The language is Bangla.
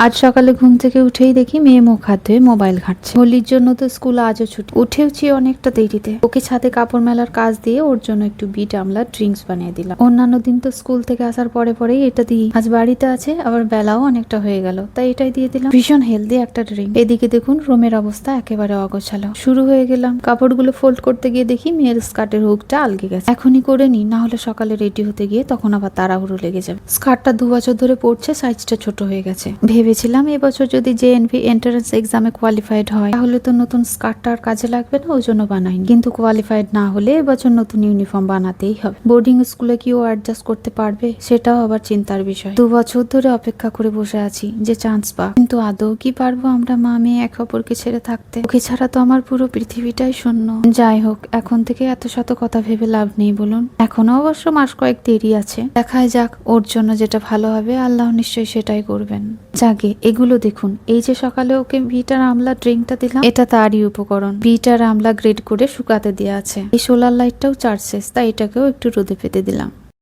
আজ সকালে ঘুম থেকে উঠেই দেখি মেয়ে মুখ হাত ধুয়ে মোবাইল ঘাঁটছে। হোলির জন্য তো স্কুল আজও ছুটি। উঠেওছি অনেকটা দেরিতে। ওকে ছাদে কাপড় মেলার কাজ দিয়ে ওর জন্য একটু বিট আমলা ড্রিঙ্কস বানিয়ে দিলাম। অন্যান্য দিন তো স্কুল থেকে আসার পরে পরেই এটা দিই। আজ বাড়িতে আছে, আবার বেলাও অনেকটা হয়ে গেল, তাই এটাই দিয়ে দিলাম। ভীষণ হেলদি একটা ড্রিঙ্ক। এদিকে দেখুন রুমের অবস্থা একেবারে অগোছালো। শুরু হয়ে গেলাম। কাপড়গুলো ফোল্ড করতে গিয়ে দেখি মেয়ের স্কার্টের হুকটা আলগে গেছে। এখনই করে নি, না হলে সকালে রেডি হতে গিয়ে তখন আবার তাড়াহুড়ো লেগে যাবে। স্কার্টটা 2 বছর ধরে পড়ছে, সাইজটা ছোট হয়ে গেছে। ভেবেছিলাম এবছর যদি জেএনভি এন্ট্রান্স এক্সামে কোয়ালিফাইড হয় তাহলে তো নতুন স্কার্টটা আর কাজে লাগবে না, ওই জন্য বানাইনি। কিন্তু কোয়ালিফাইড না হলে এবছর নতুন ইউনিফর্ম বানাতেই হবে। বোর্ডিং স্কুলে কি ও অ্যাডজাস্ট করতে পারবে, সেটাও আবার চিন্তার বিষয়। 2 বছর ধরে অপেক্ষা করে বসে আছি যে চান্স পাক, কিন্তু আদৌ কি পারবো আমরা মা মেয়ে এক অপরকে ছেড়ে থাকতে? ওকে ছাড়া তো আমার পুরো পৃথিবীটাই শূন্য। যাই হোক, এখন থেকে এত শত কথা ভেবে লাভ নেই বলুন। এখনো অবশ্য মাস কয়েক দেরি আছে। দেখাই যাক, ওর জন্য যেটা ভালো হবে আল্লাহ নিশ্চয়ই সেটাই করবেন। জাগে এগুলো দেখুন। এই যে সকালে ওকে বিটার আমলা ড্রিঙ্কটা দিলাম, এটা তারই উপকরণ। বিটার আমলা গ্রেড করে শুকাতে দেওয়া আছে। এই সোলার লাইটটাও চার্জ শেষ, তাই এটাকেও একটু রোদে পেতে দিলাম।